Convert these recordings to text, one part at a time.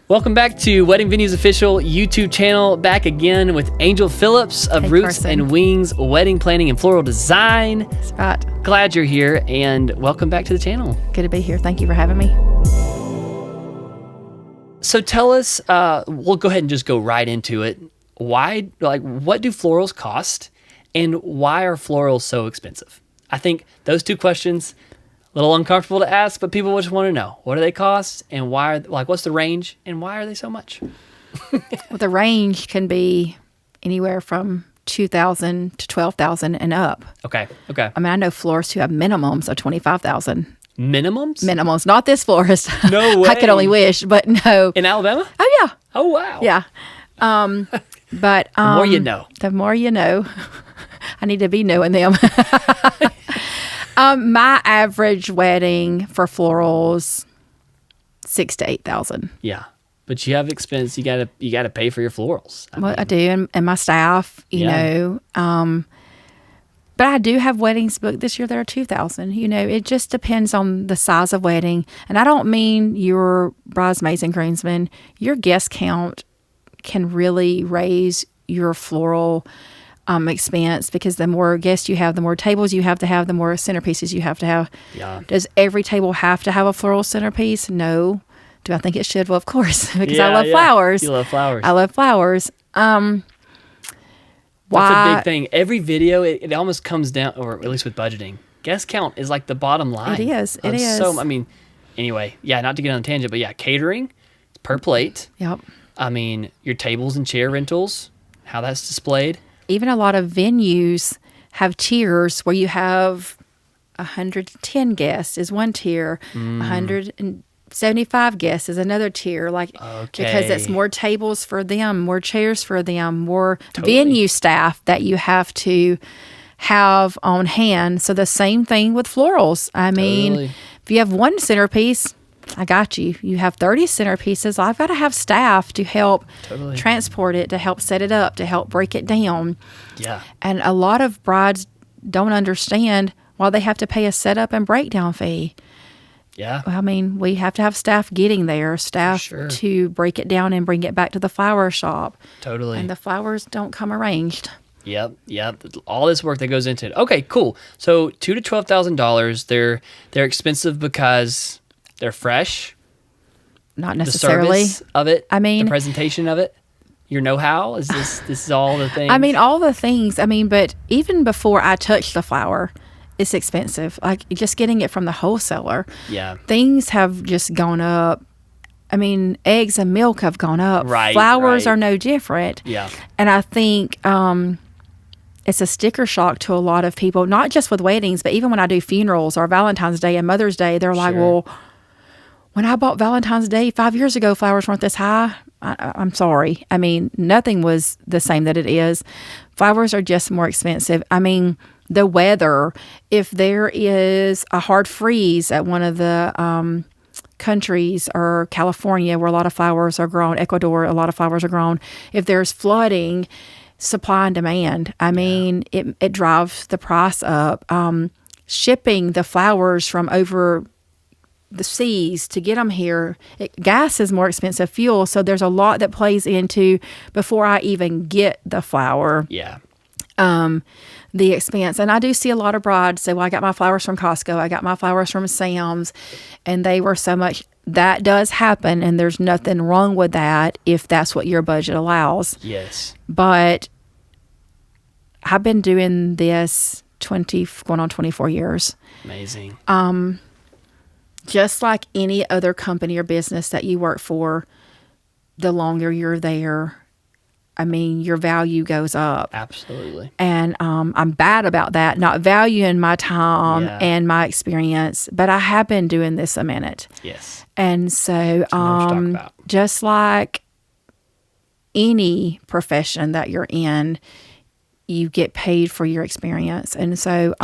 Welcome back to Wedding Venue's official YouTube channel. Back again with Angel Phillips of Roots and Wings Wedding Planning and Floral Design. That's right. Glad you're here and welcome back to the channel. Good to be here. Thank you for having me. So tell us, we'll go ahead and just go right into it. What do florals cost and why are florals so expensive? I think those two questions, a little uncomfortable to ask, but people just want to know, what do they cost and why, what's the range and why are they so much? Well, the range can be anywhere from $2,000 to $12,000 and up. Okay. I mean, I know florists who have minimums of $25,000. Minimums? Minimums. Not this florist. No way. I could only wish, but no. In Alabama? Oh, yeah. Oh, wow. Yeah. But the more you know. The more you know. I need to be knowing them. My average wedding for florals, $6,000 to $8,000. Yeah, but you have expense. You gotta pay for your florals. I do, and my staff. You know, but I do have weddings booked this year that are $2,000. You know, it just depends on the size of wedding, and I don't mean your bridesmaids and groomsmen. Your guest count can really raise your floral expense, because the more guests you have, the more tables you have to have, the more centerpieces you have to have. Yeah. Does every table have to have a floral centerpiece? No. Do I think it should? Well, of course, because I love flowers. You love flowers. I love flowers. That's a big thing. Every video, it almost comes down, or at least with budgeting, guest count is like the bottom line. It is. It is. So, I mean, anyway, not to get on a tangent, but catering per plate. Yep. I mean, your tables and chair rentals, how that's displayed. Even a lot of venues have tiers where you have 110 guests is one tier, 175 guests is another tier. Because it's more tables for them, more chairs for them, more venue staff that you have to have on hand. So the same thing with florals. I mean, if you have one centerpiece, I got you. You have 30 centerpieces. I've got to have staff to help transport it, to help set it up, to help break it down. Yeah. And a lot of brides don't understand why they have to pay a setup and breakdown fee. Yeah. I mean, we have to have staff getting there, staff to break it down and bring it back to the flower shop. Totally. And the flowers don't come arranged. Yep. All this work that goes into it. Okay, cool. So $2,000 to $12,000. They're expensive because they're fresh. Not necessarily. The service of it. I mean, the presentation of it. Your know-how is this. This is all the things. I mean, all the things. I mean, but even before I touch the flower, it's expensive. Like just getting it from the wholesaler. Yeah. Things have just gone up. I mean, eggs and milk have gone up. Right. Flowers are no different. Yeah. And I think it's a sticker shock to a lot of people, not just with weddings, but even when I do funerals or Valentine's Day and Mother's Day, they're like, well, when I bought Valentine's Day 5 years ago, flowers weren't this high. I'm sorry. I mean, nothing was the same that it is. Flowers are just more expensive. I mean, the weather, if there is a hard freeze at one of the countries, or California where a lot of flowers are grown, Ecuador, a lot of flowers are grown. If there's flooding, supply and demand, I mean, it drives the price up. Shipping the flowers from over the seas to get them here, gas is more expensive, fuel, so there's a lot that plays into before I even get the flower. The expense. And I do see a lot of brides say, well, I got my flowers from Costco, I got my flowers from Sam's, and they were so much. That does happen, and there's nothing wrong with that if that's what your budget allows. Yes. But I've been doing this going on 24 years. Amazing. Just like any other company or business that you work for, the longer you're there, I mean, your value goes up. Absolutely. And I'm bad about that, not valuing my time and my experience, but I have been doing this a minute. Yes. And so just like any profession that you're in, you get paid for your experience. And so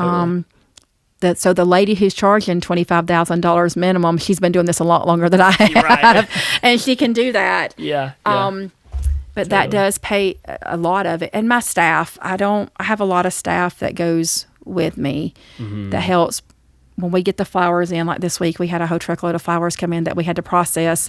so the lady who's charging $25,000 minimum, she's been doing this a lot longer than I have, and she can do that. Yeah. But that does pay a lot of it. And my staff, I have a lot of staff that goes with me that helps when we get the flowers in. Like this week, we had a whole truckload of flowers come in that we had to process.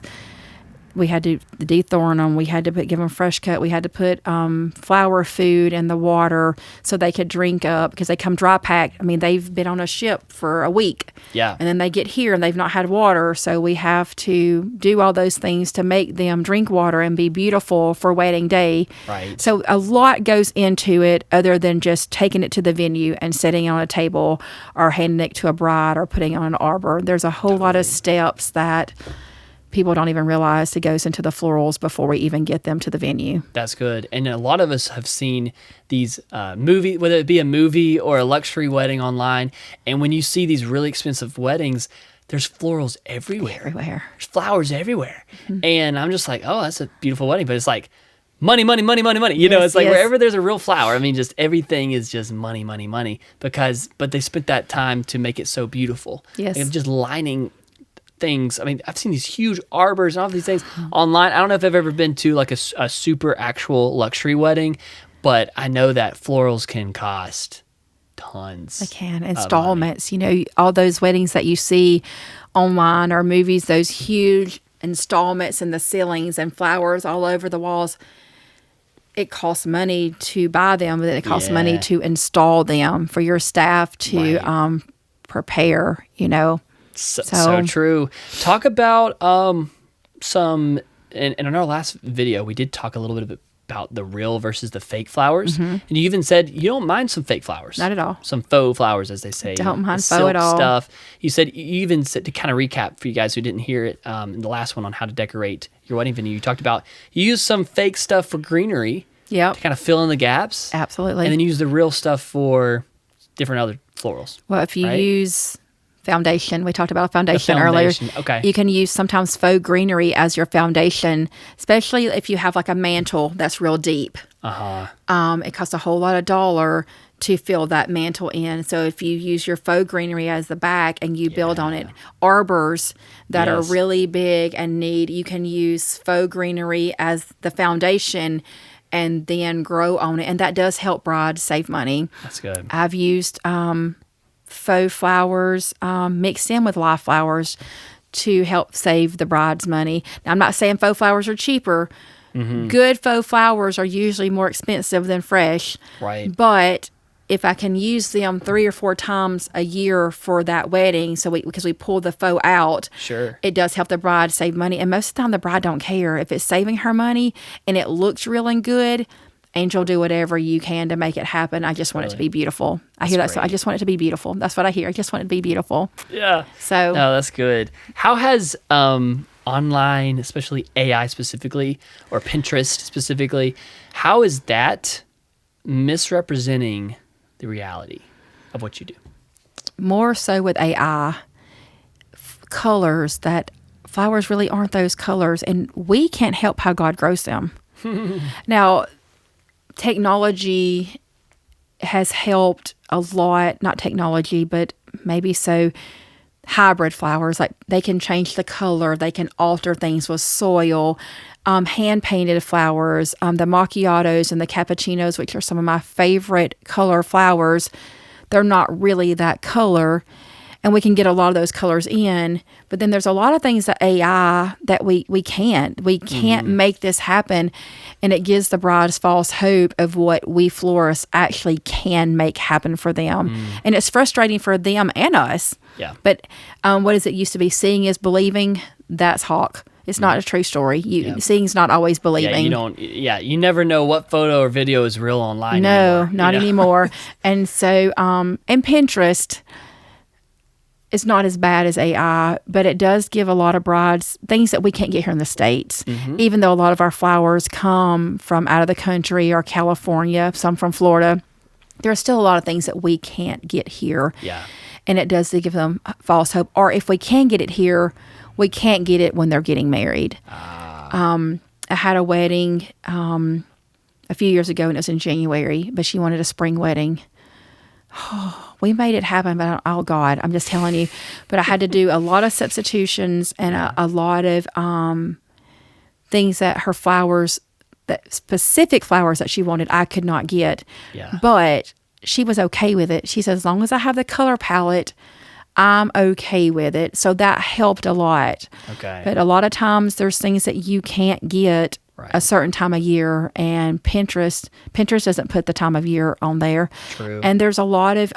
we had to dethorn them. We had to give them fresh cut. We had to put flower food in the water so they could drink up, because they come dry packed. I mean, they've been on a ship for a week. Yeah. And then they get here and they've not had water. So we have to do all those things to make them drink water and be beautiful for wedding day. Right. So a lot goes into it other than just taking it to the venue and sitting on a table or handing it to a bride or putting on an arbor. There's a whole lot of steps that people don't even realize that goes into the florals before we even get them to the venue. That's good. And a lot of us have seen these movie, whether it be a movie or a luxury wedding online. And when you see these really expensive weddings, there's florals everywhere. There's flowers everywhere. Mm-hmm. And I'm just like, oh, that's a beautiful wedding. But it's like money, money, money, money, money. You know, it's like wherever there's a real flower, I mean, just everything is just money, money, money. But they spent that time to make it so beautiful. Yes. And just lining things. I mean, I've seen these huge arbors and all these things online. I don't know if I've ever been to like a super actual luxury wedding, but I know that florals can cost tons. They can. Installments. You know, all those weddings that you see online or movies, those huge installments in the ceilings and flowers all over the walls. It costs money to buy them, but it costs money to install them for your staff to prepare, you know. So true. Talk about some, and in our last video, we did talk a little bit about the real versus the fake flowers. Mm-hmm. And you even said you don't mind some fake flowers. Not at all. Some faux flowers, as they say. Don't mind faux at all. Stuff. You even said, to kind of recap for you guys who didn't hear it, in the last one on how to decorate your wedding venue, you talked about you use some fake stuff for greenery. Yep. To kind of fill in the gaps. Absolutely. And then use the real stuff for different other florals. Well, if you use foundation, we talked about a foundation earlier. Okay. You can use sometimes faux greenery as your foundation, especially if you have like a mantle that's real deep. It costs a whole lot of dollar to fill that mantle in. So if you use your faux greenery as the back and you build on it, arbors that are really big and neat, you can use faux greenery as the foundation and then grow on it. And that does help brides save money. That's good. I've used faux flowers mixed in with live flowers to help save the bride's money. Now, I'm not saying faux flowers are cheaper. Mm-hmm. Good faux flowers are usually more expensive than fresh. Right. But if I can use them 3 or 4 times a year for that wedding, because we pull the faux out, it does help the bride save money. And most of the time, the bride don't care. If it's saving her money and it looks real and good, Angel, do whatever you can to make it happen. I just want it to be beautiful. I hear that. So I just want it to be beautiful. That's what I hear. I just want it to be beautiful. Yeah. So no, that's good. How has online, especially AI specifically, or Pinterest specifically, how is that misrepresenting the reality of what you do? More so with AI, colors, that flowers really aren't those colors, and we can't help how God grows them. Now, technology has helped a lot, not technology, but maybe so hybrid flowers, like they can change the color, they can alter things with soil, hand-painted flowers, the macchiatos and the cappuccinos, which are some of my favorite color flowers. They're not really that color, and we can get a lot of those colors in, but then there's a lot of things that AI that we can't make this happen, and it gives the brides false hope of what we florists actually can make happen for them. And it's frustrating for them and us. Yeah. But what is it used to be? Seeing is believing. That's Hawk. It's not a true story. Seeing's not always believing. You never know what photo or video is real online. No, anymore, not anymore. And so, and Pinterest is not as bad as AI, but it does give a lot of brides things that we can't get here in the States. Mm-hmm. Even though a lot of our flowers come from out of the country or California, some from Florida, there are still a lot of things that we can't get here. Yeah. And it does give them false hope. Or if we can get it here, we can't get it when they're getting married. I had a wedding a few years ago, and it was in January, but she wanted a spring wedding. We made it happen, but oh God, I'm just telling you. But I had to do a lot of substitutions and a lot of things that her flowers, that specific flowers that she wanted, I could not get. Yeah. But she was okay with it. She said, as long as I have the color palette, I'm okay with it. So that helped a lot. Okay. But a lot of times there's things that you can't get Right. a certain time of year, and Pinterest doesn't put the time of year on there. True. And there's a lot of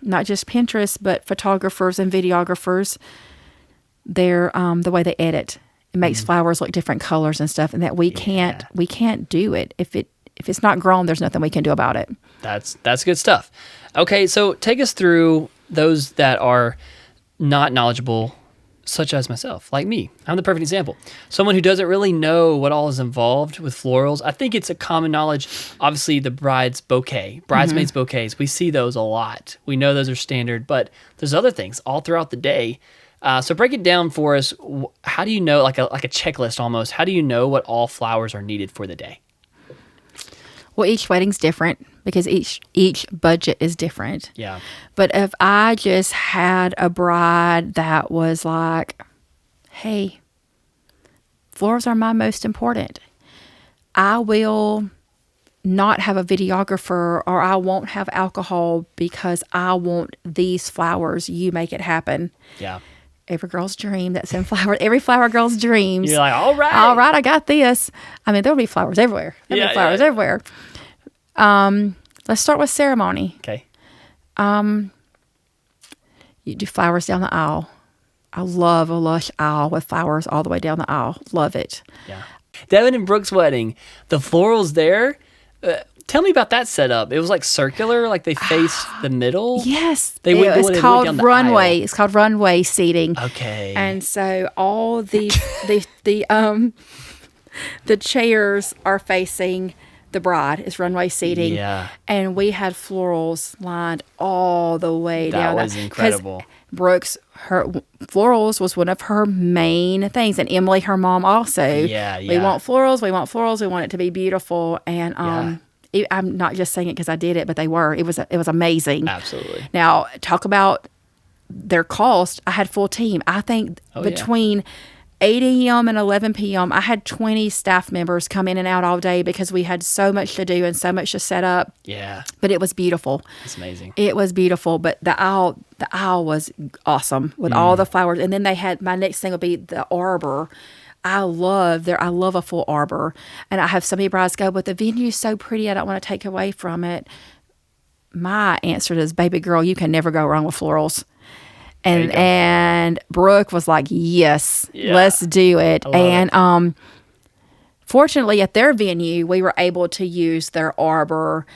not just Pinterest, but photographers and videographers. They're the way they edit. It makes flowers look different colors and stuff, and that we can't do it. If it's not grown, there's nothing we can do about it. That's good stuff. Okay, so take us through those that are not knowledgeable, such as myself, like me. I'm the perfect example. Someone who doesn't really know what all is involved with florals. I think it's a common knowledge. Obviously, the bridesmaids bouquets, we see those a lot. We know those are standard, but there's other things all throughout the day. So break it down for us. How do you know, like a checklist almost, how do you know what all flowers are needed for the day? Well, each wedding's different because each budget is different. Yeah. But if I just had a bride that was like, hey, florals are my most important, I will not have a videographer, or I won't have alcohol because I want these flowers. You make it happen. Yeah. Every girl's dream. That's in flower. Every flower girl's dreams. You're like, all right, I got this. I mean, there'll be flowers everywhere. There'll be flowers everywhere. Let's start with ceremony. Okay. You do flowers down the aisle. I love a lush aisle with flowers all the way down the aisle. Love it. Yeah. Devin and Brooke's wedding, the florals there. Tell me about that setup. It was like circular, like they faced the middle. Yes, It's called runway. It's called runway seating. Okay. And so all the the chairs are facing the bride. It's runway seating. Yeah. And we had florals lined all the way down. That was incredible. Brooks, her florals was one of her main things, and Emily, her mom, also. Yeah. We want florals. We want florals. We want it to be beautiful. And I'm not just saying it because I did it, but they were. It was amazing. Absolutely. Now, talk about their cost. I had full team. I think between 8 a.m. and 11 p.m., I had 20 staff members come in and out all day because we had so much to do and so much to set up. Yeah. But it was beautiful. It's amazing. It was beautiful, but the aisle was awesome with all the flowers. And then they had, my next thing would be the arbor. I love a full arbor. And I have so many brides go, but the venue's so pretty, I don't want to take away from it. My answer is, baby girl, you can never go wrong with florals. And Brooke was like, yes, let's do it. And fortunately, at their venue, we were able to use their arbor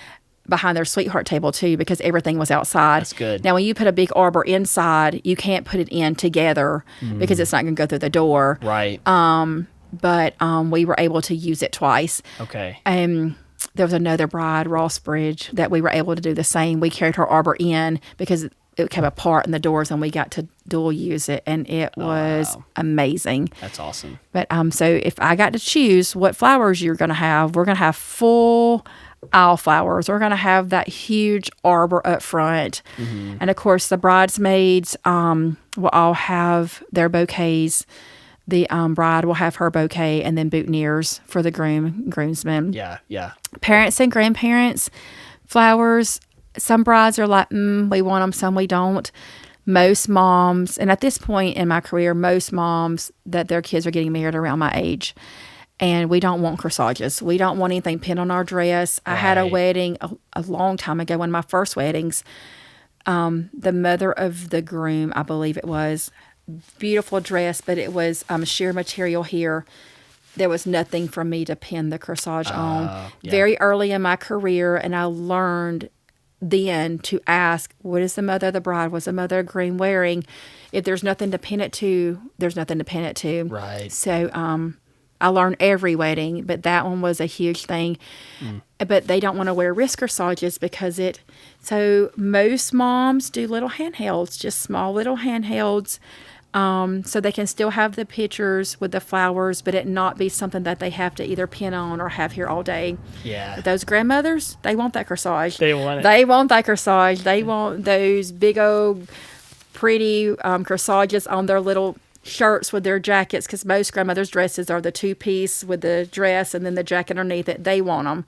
behind their sweetheart table too, because everything was outside. That's good. Now, when you put a big arbor inside, you can't put it in together because it's not going to go through the door. Right. But we were able to use it twice. Okay. There was another bride, Ross Bridge, that we were able to do the same. We carried her arbor in because it came apart in the doors, and we got to dual use it, and it was amazing. That's awesome. But so if I got to choose what flowers you're going to have, we're going to have full aisle flowers. We're going to have that huge arbor up front. And of course, the bridesmaids will all have their bouquets. The bride will have her bouquet, and then boutonnieres for the groomsmen. Yeah. Parents and grandparents, flowers. Some brides are like, we want them, some we don't. Most moms, and at this point in my career, most moms that their kids are getting married around my age. And we don't want corsages. We don't want anything pinned on our dress. I had a wedding a long time ago, one of my first weddings. The mother of the groom, I believe it was, beautiful dress, but it was sheer material here. There was nothing for me to pin the corsage on. Very early in my career, and I learned then to ask, what is the mother of the bride? Was the mother of the groom wearing? If there's nothing to pin it to, there's nothing to pin it to. Right. So I learned every wedding, but that one was a huge thing. But they don't want to wear wrist corsages because so most moms do little handhelds, just small little handhelds. So they can still have the pictures with the flowers, but it not be something that they have to either pin on or have here all day. Yeah. But those grandmothers, they want that corsage. They want it. They want that corsage. They want those big old pretty corsages on their little shirts with their jackets, because most grandmothers' dresses are the two-piece with the dress and then the jacket underneath it. They want them.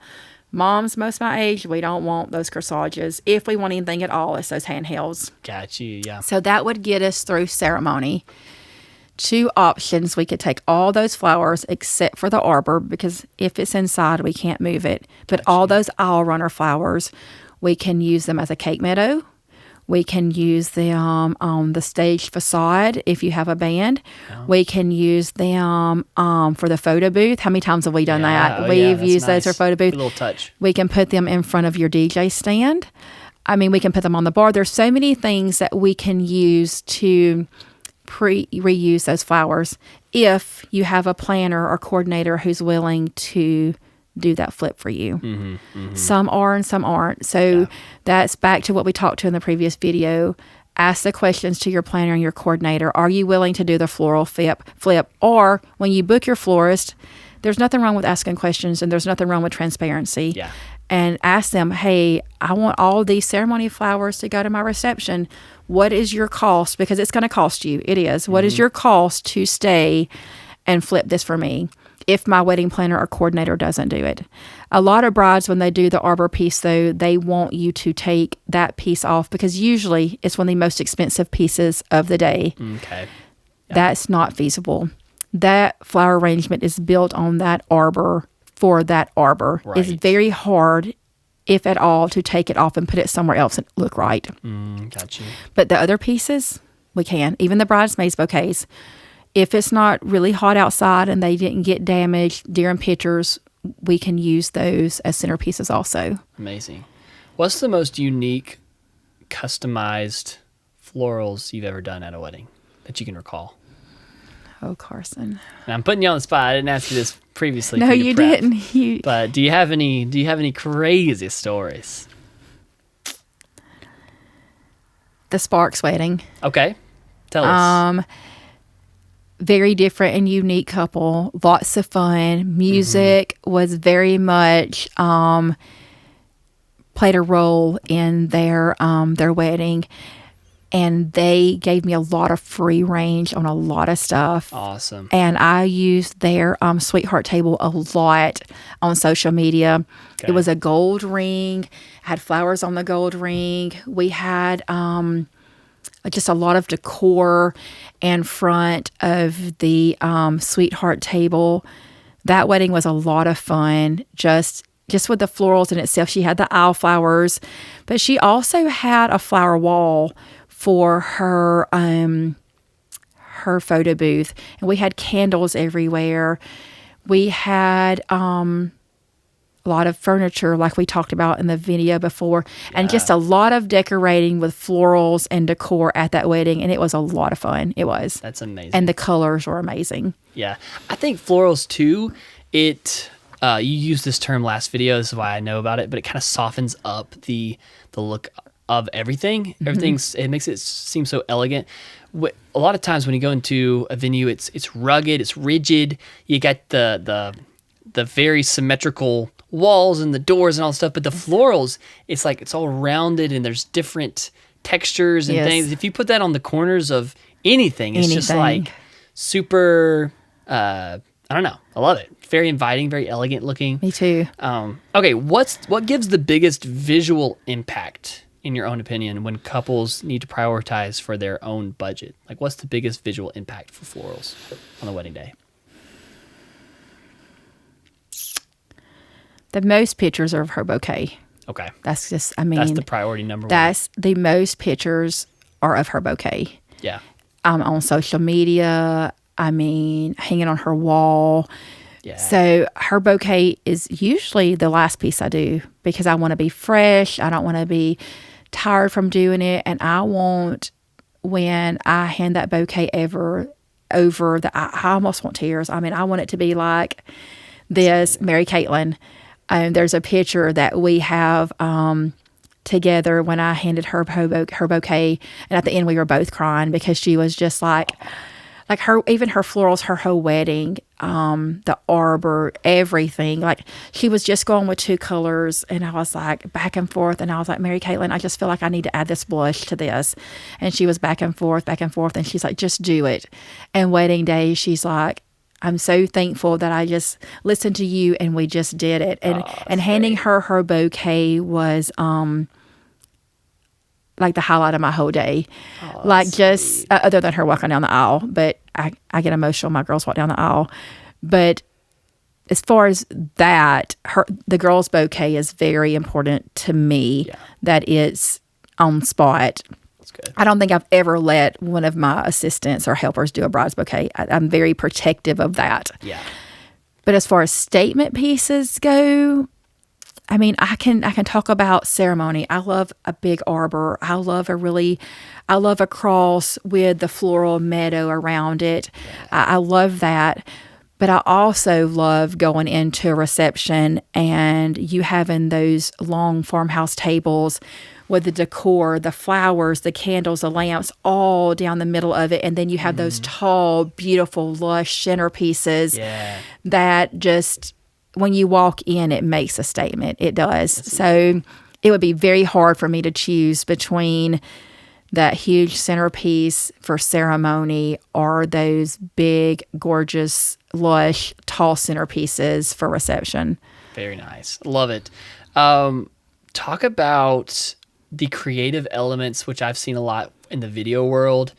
Moms, most of my age, we don't want those corsages. If we want anything at all, it's those handhelds. Got you, yeah. So that would get us through ceremony. 2 options. We could take all those flowers except for the arbor, because if it's inside, we can't move it. But all those aisle runner flowers, we can use them as a cake meadow. We can use them on the stage facade if you have a band. Oh. We can use them for the photo booth. How many times have we done that? We've used those for photo booth. A little touch. We can put them in front of your DJ stand. I mean, we can put them on the bar. There's so many things that we can use to reuse those flowers if you have a planner or coordinator who's willing to do that flip for you. Mm-hmm, mm-hmm. Some are and some aren't. So that's back to what we talked to in the previous video. Ask the questions to your planner and your coordinator. Are you willing to do the floral flip? Or when you book your florist, there's nothing wrong with asking questions, and there's nothing wrong with transparency. Yeah. And ask them, hey, I want all these ceremony flowers to go to my reception. What is your cost? Because it's going to cost you. It is. What is your cost to stay and flip this for me if my wedding planner or coordinator doesn't do it? A lot of brides, when they do the arbor piece, though, they want you to take that piece off, because usually it's one of the most expensive pieces of the day. Okay. Yeah. That's not feasible. That flower arrangement is built on that arbor for that arbor. Right. It's very hard, if at all, to take it off and put it somewhere else and look right. Got you. But the other pieces, we can. Even the bridesmaids' bouquets. If it's not really hot outside and they didn't get damaged during pictures, we can use those as centerpieces also. Amazing. What's the most unique, customized florals you've ever done at a wedding that you can recall? Oh, Carson. And I'm putting you on the spot. I didn't ask you this previously. No, you didn't. But do you have any crazy stories? The Sparks wedding. Okay. Tell us. Very different and unique couple. Lots of fun. Music was very much played a role in their wedding. And they gave me a lot of free range on a lot of stuff. Awesome. And I used their sweetheart table a lot on social media. Okay. It was a gold ring. Had flowers on the gold ring. We had just a lot of decor in front of the sweetheart table. That wedding was a lot of fun. Just with the florals in itself. She had the aisle flowers, but she also had a flower wall for her photo booth, and we had candles everywhere. We had a lot of furniture, like we talked about in the video before, and just a lot of decorating with florals and decor at that wedding, and it was a lot of fun. It was. That's amazing. And the colors were amazing. Yeah, I think florals too. You used this term last video. This is why I know about it, but it kind of softens up the look of everything. It makes it seem so elegant. A lot of times when you go into a venue, it's rugged, it's rigid. You got the very symmetrical walls and the doors and all that stuff. But the florals, it's like it's all rounded and there's different textures and things. If you put that on the corners of anything, it's just like super. I don't know. I love it. Very inviting, very elegant looking. Me too. Okay, what gives the biggest visual impact, in your own opinion, when couples need to prioritize for their own budget? Like, what's the biggest visual impact for florals on the wedding day? The most pictures are of her bouquet. Okay. That's just, that's the priority number one. That's the most pictures are of her bouquet. Yeah. On social media, hanging on her wall. Yeah. So her bouquet is usually the last piece I do, because I want to be fresh. I don't want to be tired from doing it. And I want, when I hand that bouquet over I almost want tears. I want it to be like this. Mary Caitlin, there's a picture that we have together when I handed her bouquet. And at the end, we were both crying, because she was just like even her florals, her whole wedding, the arbor, everything. Like, she was just going with 2 colors, and I was like back and forth, and I was like, Mary Caitlin, I just feel like I need to add this blush to this. And she was back and forth, and she's like, just do it. And wedding day, she's like, I'm so thankful that I just listened to you and we just did it. And handing her bouquet was like the highlight of my whole day. Like just other than her walking down the aisle, but I get emotional. My girls walk down the aisle, but as far as that, the girl's bouquet is very important to me. Yeah. That it's on spot. That's good. I don't think I've ever let one of my assistants or helpers do a bride's bouquet. I'm very protective of that. Yeah. But as far as statement pieces go, I mean, I can talk about ceremony. I love a big arbor. I love a cross with the floral meadow around it. Yeah. I love that. But I also love going into a reception and you having those long farmhouse tables with the decor, the flowers, the candles, the lamps, all down the middle of it. And then you have those tall, beautiful, lush centerpieces that just, when you walk in, it makes a statement. It does. So it would be very hard for me to choose between that huge centerpiece for ceremony or those big, gorgeous, lush, tall centerpieces for reception. Very nice. Love it. Talk about the creative elements, which I've seen a lot in the video world.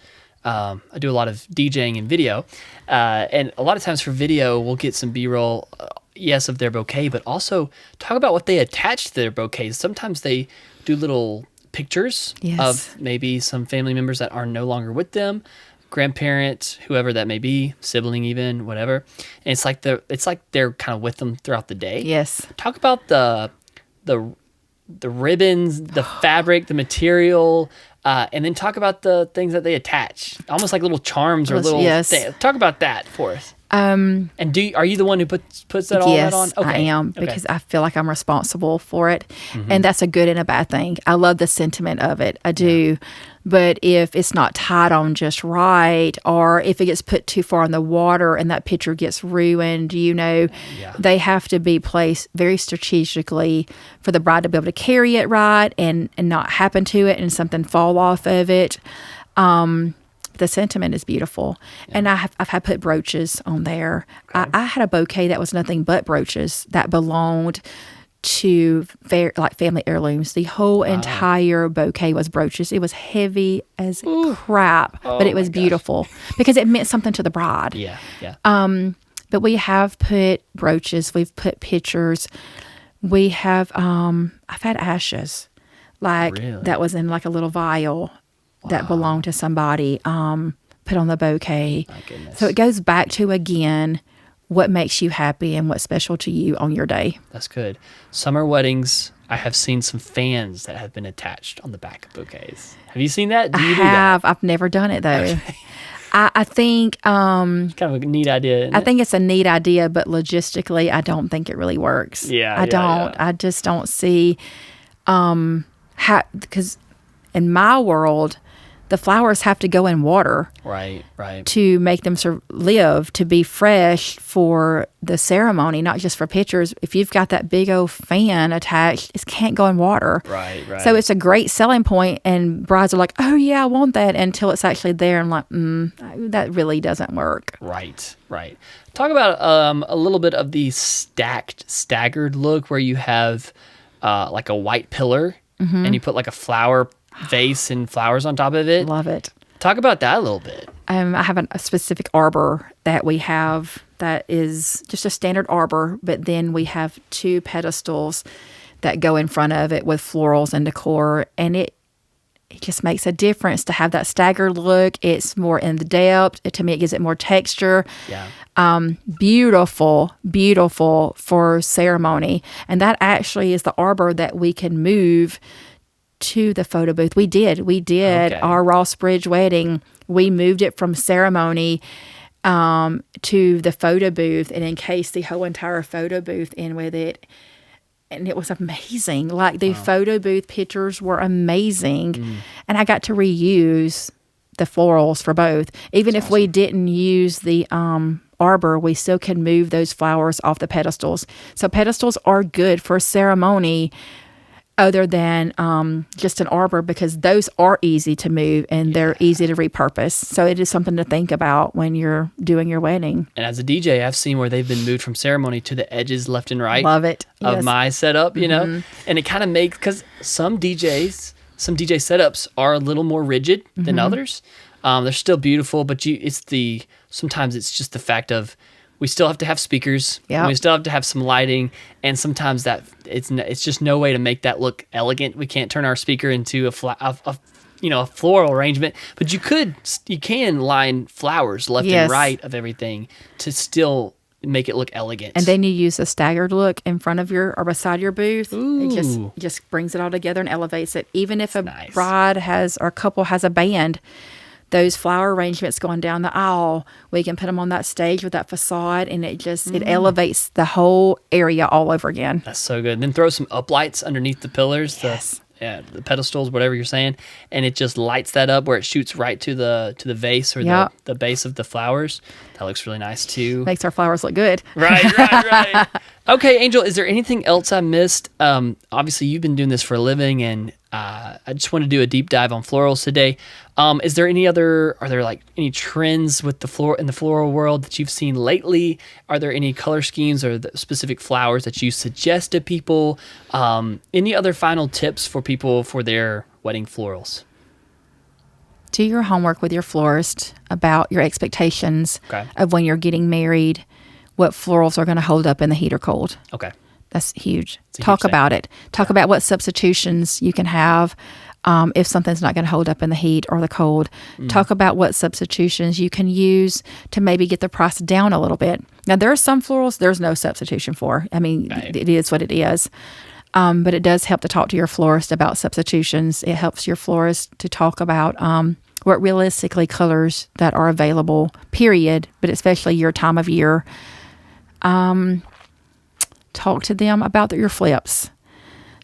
I do a lot of DJing and video. And a lot of times for video, we'll get some B-roll, yes, of their bouquet, but also talk about what they attach to their bouquets. Sometimes they do little pictures of maybe some family members that are no longer with them, grandparent, whoever that may be, sibling even, whatever. And it's like they're kind of with them throughout the day. Yes. Talk about the ribbons, the fabric, the material, and then talk about the things that they attach, almost like little charms or little things. Talk about that for us. And are you the one who puts that all that on? Okay. I am, because I feel like I'm responsible for it. Mm-hmm. And that's a good and a bad thing. I love the sentiment of it. I do. Yeah. But if it's not tied on just right, or if it gets put too far in the water and that picture gets ruined, they have to be placed very strategically for the bride to be able to carry it right and not happen to it and something fall off of it. The sentiment is beautiful. Yeah. And I've had put brooches on there. Okay. I had a bouquet that was nothing but brooches that belonged to family heirlooms. The whole entire bouquet was brooches. It was heavy as crap, but it was beautiful because it meant something to the bride. Yeah, yeah. But we have put brooches. We've put pictures. We have, I've had ashes, that was in like a little vial. Wow. That belonged to somebody, put on the bouquet. My goodness. So it goes back to, again, what makes you happy and what's special to you on your day. That's good. Summer weddings, I have seen some fans that have been attached on the back of bouquets. Have you seen that? I have. I've never done it, though. Okay. I think... kind of a neat idea, isn't it? I think it's a neat idea, but logistically, I don't think it really works. I don't. Yeah. I just don't see how... Because in my world... The flowers have to go in water, right, to make them live, to be fresh for the ceremony, not just for pictures. If you've got that big old fan attached, it can't go in water. Right. So it's a great selling point, and brides are like, "Oh yeah, I want that," until it's actually there, and like, that really doesn't work. Right. Talk about a little bit of the staggered look, where you have like a white pillar, and you put like a flower vase and flowers on top of it. Love it. Talk about that a little bit. I have a specific arbor that we have that is just a standard arbor, but then we have 2 pedestals that go in front of it with florals and decor, and it just makes a difference to have that staggered look. It's more in the depth. To me, it gives it more texture. Yeah. Beautiful for ceremony. And that actually is the arbor that we can move to the photo booth. We did our Ross Bridge wedding. We moved it from ceremony to the photo booth and encased the whole entire photo booth in with it. And it was amazing. Like the photo booth pictures were amazing. And I got to reuse the florals for both. Even if we didn't use the arbor, we still can move those flowers off the pedestals. So pedestals are good for ceremony. other than just an arbor, because those are easy to move and they're easy to repurpose. So it is something to think about when you're doing your wedding. And as a DJ, I've seen where they've been moved from ceremony to the edges left and right. Love it. Of Yes. my setup, you know? And it kind of makes, because some DJ setups are a little more rigid than others. They're still beautiful, but sometimes it's just the fact of, we still have to have speakers. Yep. We still have to have some lighting, and sometimes that it's just no way to make that look elegant. We can't turn our speaker into a floral arrangement, but you can line flowers left and right of everything to still make it look elegant. And then you use a staggered look in front of or beside your booth. Ooh. It just brings it all together and elevates it. Even if Nice. bride or a couple has a band, those flower arrangements going down the aisle, we can put them on that stage with that facade, and it elevates the whole area all over again. That's so good. Then throw some uplights underneath the pillars, Yes. the pedestals, whatever you're saying, and it just lights that up where it shoots right to the vase or Yep. the base of the flowers. That looks really nice too. Makes our flowers look good. Right. Okay, Angel, is there anything else I missed? Obviously, you've been doing this for a living, and I just want to do a deep dive on florals today. Are there like any trends with in the floral world that you've seen lately? Are there any color schemes or the specific flowers that you suggest to people? Any other final tips for people for their wedding florals? Do your homework with your florist about your expectations of when you're getting married, what florals are going to hold up in the heat or cold. Okay. That's huge. Talk about it. Talk about what substitutions you can have if something's not going to hold up in the heat or the cold. Talk about what substitutions you can use to maybe get the price down a little bit. Now, there are some florals there's no substitution for. I mean, It is what it is. But it does help to talk to your florist about substitutions. It helps your florist to talk about what realistically colors that are available, period, but especially your time of year. Talk to them about your flips.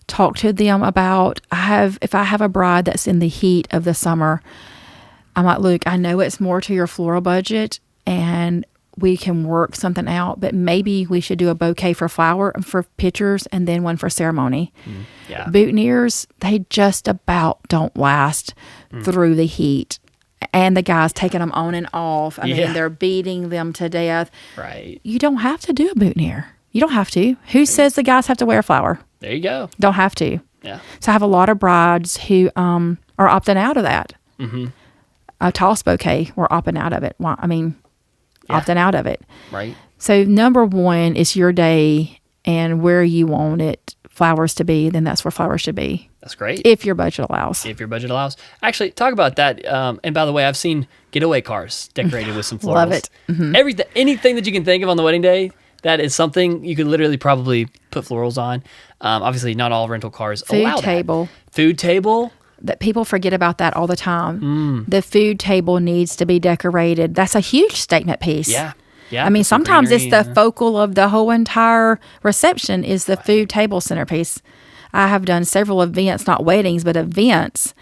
Talk to them about, if I have a bride that's in the heat of the summer, I'm like, look, I know it's more to your floral budget and we can work something out, but maybe we should do a bouquet for pictures and then one for ceremony. Boutonnieres, they just about don't last through the heat. And the guys taking them on and off. I mean, they're beating them to death. Right. You don't have to do a boutonniere. You don't have to. Who says the guys have to wear a flower? There you go. Don't have to. Yeah. So I have a lot of brides who are opting out of that. A toss bouquet, we're opting out of it. Well, I mean, opting out of it. Right. So number one is your day and where you want it flowers to be, then that's where flowers should be. That's great. If your budget allows. Actually, talk about that. And by the way, I've seen getaway cars decorated with some florals. Love it. Anything that you can think of on the wedding day, that is something you could literally probably put florals on. Obviously, not all rental cars allow that. Food table. That people forget about that all the time. The food table needs to be decorated. That's a huge statement piece. Yeah. I mean, sometimes it's the focal of the whole entire reception is the food table centerpiece. I have done several events, not weddings, but events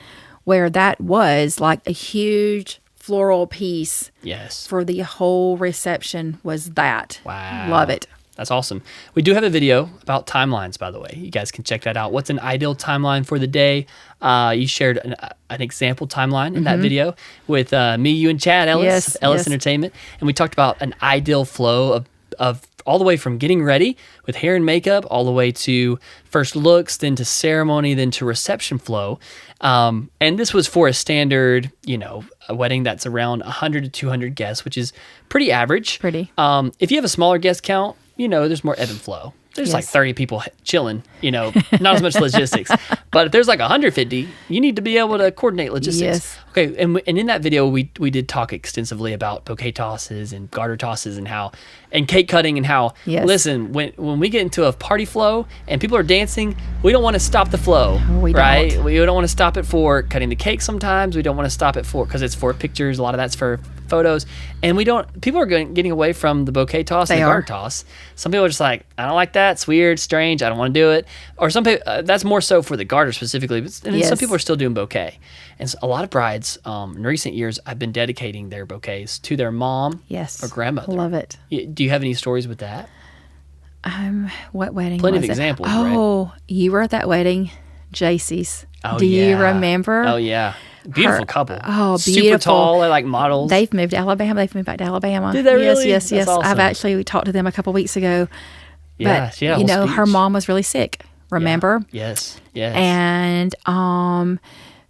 where that was like a huge floral piece. Yes. For the whole reception was that. Wow. Love it. That's awesome. We do have a video about timelines, by the way. You guys can check that out. What's an ideal timeline for the day? You shared an example timeline in that video with me, you, and Chad Ellis, Ellis Entertainment. And we talked about an ideal flow of all the way from getting ready with hair and makeup, all the way to first looks, then to ceremony, then to reception flow. And this was for a standard, a wedding that's around 100 to 200 guests, which is pretty average. If you have a smaller guest count, there's more ebb and flow. There's like 30 people chilling, not as much logistics. But if there's like 150, you need to be able to coordinate logistics. Yes. Okay, and in that video, we did talk extensively about bouquet tosses and garter tosses and cake cutting and how, listen, when we get into a party flow and people are dancing, we don't want to stop the flow, right? Don't. We don't want to stop it for cutting the cake sometimes. We don't want to stop it because it's for pictures. A lot of that's for photos. And people are getting away from the bouquet toss and the garter toss. Some people are just like, I don't like that. It's weird, strange. I don't want to do it. Or some people, that's more so for the garter specifically. And then some people are still doing bouquet. And so a lot of brides in recent years have been dedicating their bouquets to their mom or grandmother. Love it. Do you have any stories with that? What wedding Plenty was of it? examples, right? You were at that wedding. JC's. Oh, Do you yeah. remember? Oh, yeah. Beautiful Her- couple. oh, Super beautiful. tall. They're like models. They've moved to Alabama. They've moved back to Alabama. Did they really? Yes, That's awesome. I've actually talked to them a couple weeks ago. Yeah, But, she had a whole her speech. mom was really sick, remember? Yeah. Yes. And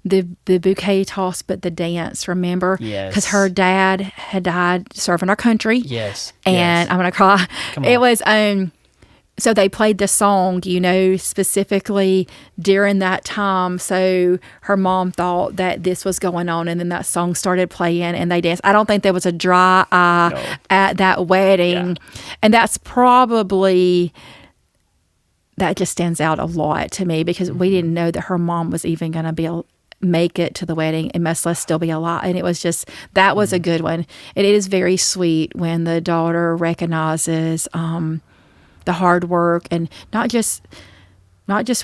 the bouquet toss, but the dance, remember? Yes. Because her dad had died serving our country. Yes. And I'm going to cry. Come on. It was, so they played the song, specifically during that time. So her mom thought that this was going on, and then that song started playing, and they danced. I don't think there was a dry eye at that wedding. Yeah. And that's probably, that just stands out a lot to me, because we didn't know that her mom was even going to make it to the wedding, and much less still be alive. And it was just, that was a good one. And it is very sweet when the daughter recognizes the hard work, and not just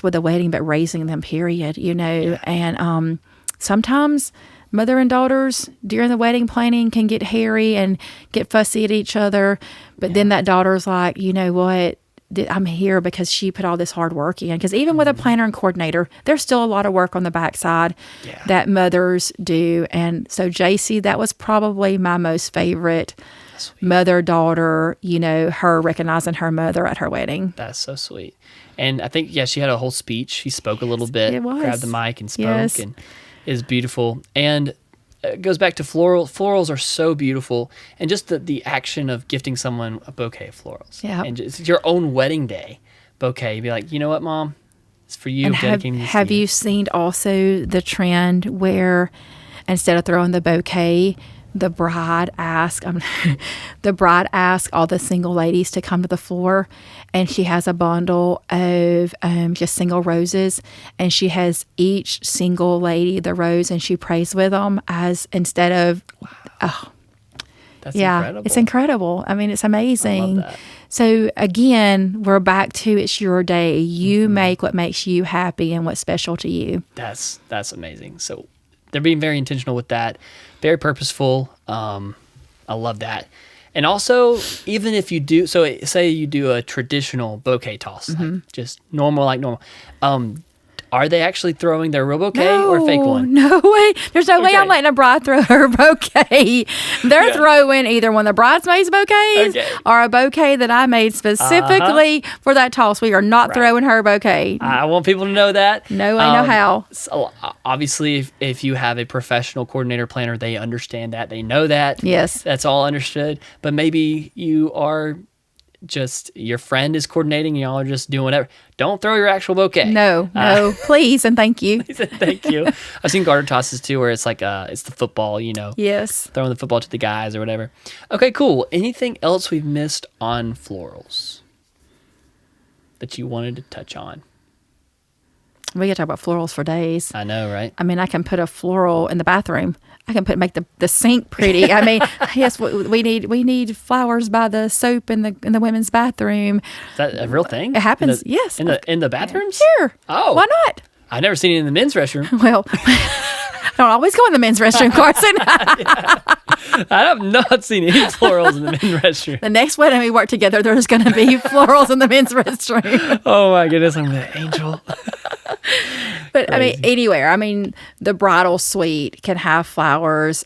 with the wedding, but raising them, period, Yeah. And sometimes mother and daughters during the wedding planning can get hairy and get fussy at each other, but then that daughter's like, you know what, I'm here because she put all this hard work in. Because even with a planner and coordinator, there's still a lot of work on the backside that mothers do. And so JC, that was probably my most favorite mother-daughter, her recognizing her mother at her wedding. That's so sweet. And I think, she had a whole speech. She spoke a little bit, It was. grabbed the mic and spoke, Yes. and is beautiful. And it goes back to floral. Florals are so beautiful. And just the action of gifting someone a bouquet of florals. Yeah. And just your own wedding day bouquet. You'd be like, you know what, Mom? It's for you. And Dedicating this have to you seen also the trend where instead of throwing the bouquet, the bride asks all the single ladies to come to the floor, and she has a bundle of just single roses, and she has each single lady the rose, and she prays with them as instead of That's incredible. it's incredible. I mean, it's amazing. I love that. So again, we're back to, it's your day. You make what makes you happy and what's special to you. That's amazing. So they're being very intentional with that, very purposeful. I love that. And also, even if you do, so say you do a traditional bouquet toss, like just normal, are they actually throwing their real bouquet or a fake one? No way. There's no way I'm letting a bride throw her bouquet. They're throwing either one of the bridesmaids' bouquets or a bouquet that I made specifically for that toss. We are not throwing her bouquet. I want people to know that. No way, no how. So obviously, if you have a professional coordinator planner, they understand that. They know that. Yes. That's all understood. But maybe you are just, your friend is coordinating, y'all are just doing whatever. Don't throw your actual bouquet. No, please and thank you. Thank you. I've seen garter tosses too, where it's like it's the football, Yes. throwing the football to the guys or whatever. Okay, cool. Anything else we've missed on florals that you wanted to touch on? We could talk about florals for days. I know, right? I mean, I can put a floral in the bathroom. I can make the sink pretty. I mean, yes, we need flowers by the soap in the women's bathroom. Is that a real thing? It happens. Yes. In the bathrooms? Sure. Oh. Why not? I've never seen it in the men's restroom. Well, I don't always go in the men's restroom, Carson. I have not seen any florals in the men's restroom. The next wedding we work together, there's going to be florals in the men's restroom. Oh my goodness, I'm an angel. But I mean, anywhere. I mean, the bridal suite can have flowers.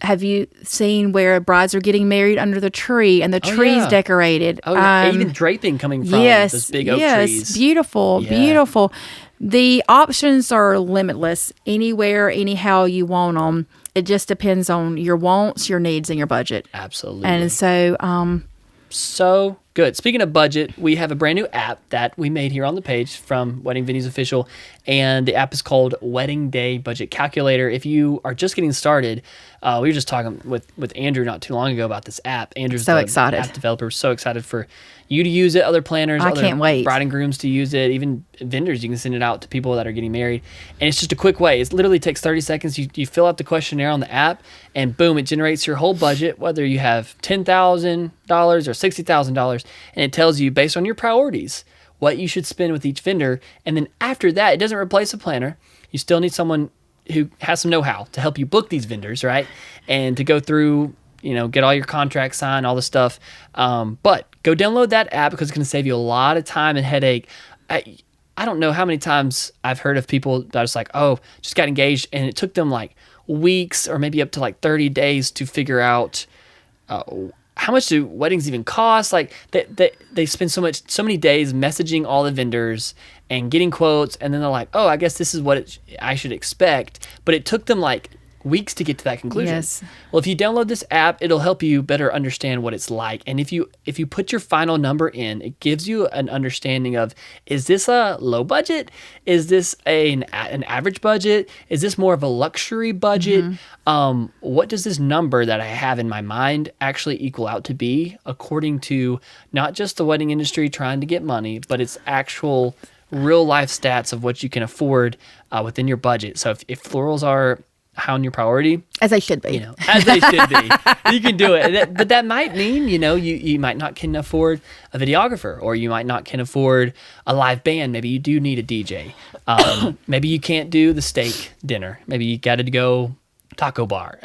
Have you seen where brides are getting married under the tree and the tree's decorated? Oh, yeah. Even draping coming from those big oak trees. Beautiful, beautiful. The options are limitless. Anywhere, anyhow you want them. It just depends on your wants, your needs, and your budget. Absolutely. And so, so good. Speaking of budget, we have a brand new app that we made here on the page from Wedding Venues Official, and the app is called Wedding Day Budget Calculator. If you are just getting started, we were just talking with Andrew not too long ago about this app. Andrew's so the excited. App developer. So excited for you to use it, other planners, I other can't wait. bride and grooms to use it, even vendors. You can send it out to people that are getting married, and it's just a quick way. It literally takes 30 seconds. You fill out the questionnaire on the app, and boom, it generates your whole budget, whether you have $10,000 or $60,000, and it tells you based on your priorities what you should spend with each vendor. And then after that, it doesn't replace a planner. You still need someone who has some know-how to help you book these vendors, right? And to go through, get all your contracts signed, all the stuff. But go download that app because it's going to save you a lot of time and headache. I don't know how many times I've heard of people that are just like, oh, just got engaged, and it took them like weeks or maybe up to like 30 days to figure out how much do weddings even cost. Like they spend so many days messaging all the vendors and getting quotes, and then they're like, oh, I guess this is what I should expect. But it took them like weeks to get to that conclusion. Yes. Well, if you download this app, it'll help you better understand what it's like. And if you put your final number in, it gives you an understanding of, is this a low budget? Is this an average budget? Is this more of a luxury budget? What does this number that I have in my mind actually equal out to be, according to not just the wedding industry trying to get money, but its actual real life stats of what you can afford within your budget. So if florals are high on your priority, as they should be, as they should be, you can do it. But that might mean, you might not can afford a videographer, or you might not can afford a live band. Maybe you do need a DJ. Maybe you can't do the steak dinner. Maybe you got to go taco bar.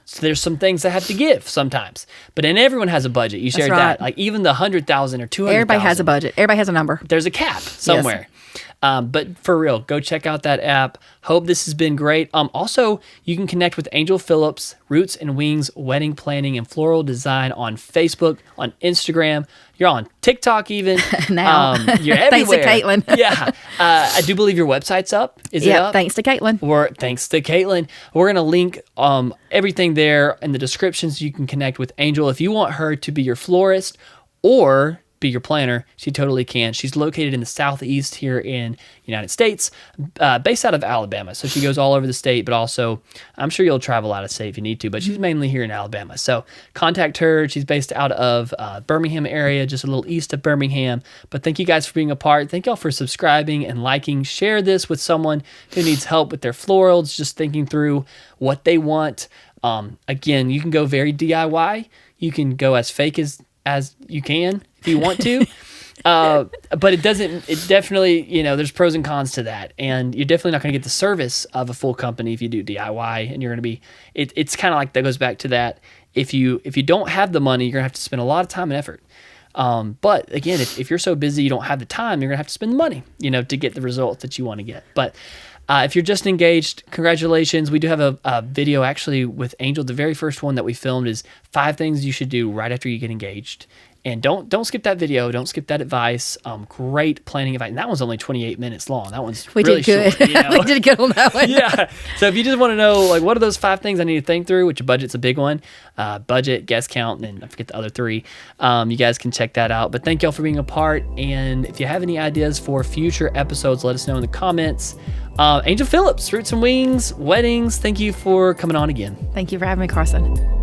So there's some things that have to give sometimes. But then everyone has a budget. You shared that. Like even the 100,000 or 200,000. Everybody has a budget. Everybody has a number. There's a cap somewhere. Yes. But for real, go check out that app. Hope this has been great. Also, you can connect with Angel Phillips, Roots and Wings Wedding Planning and Floral Design on Facebook, on Instagram. You're on TikTok even. Now. You're everywhere. Thanks to Caitlin. Yeah. I do believe your website's up. Is it up? Thanks to Caitlin. Thanks to Caitlin. We're going to link everything there in the description so you can connect with Angel. If you want her to be your florist or be your planner, she totally can. She's located in the southeast here in United States, based out of Alabama. So she goes all over the state, but also I'm sure you'll travel out of state if you need to, but she's mainly here in Alabama. So contact her. She's based out of Birmingham area, just a little east of Birmingham. But thank you guys for being a part. Thank y'all for subscribing and liking. Share this with someone who needs help with their florals, just thinking through what they want. Again, you can go very DIY. You can go as fake as you can if you want to. But it definitely, there's pros and cons to that. And you're definitely not going to get the service of a full company if you do DIY, and you're going to be, it's kind of like that goes back to that. If you don't have the money, you're going to have to spend a lot of time and effort. But again, if you're so busy, you don't have the time, you're going to have to spend the money, to get the results that you want to get. But if you're just engaged, congratulations. We do have a video actually with Angel. The very first one that we filmed is 5 things you should do right after you get engaged. And don't skip that video. Don't skip that advice. Great planning advice. And that one's only 28 minutes long. That one's really short. We did good on that one. Yeah. So if you just want to know, what are those 5 things I need to think through, which budget's a big one, budget, guest count, and I forget the other 3. You guys can check that out. But thank y'all for being a part. And if you have any ideas for future episodes, let us know in the comments. Angel Phillips, Roots and Wings, Weddings, thank you for coming on again. Thank you for having me, Carson.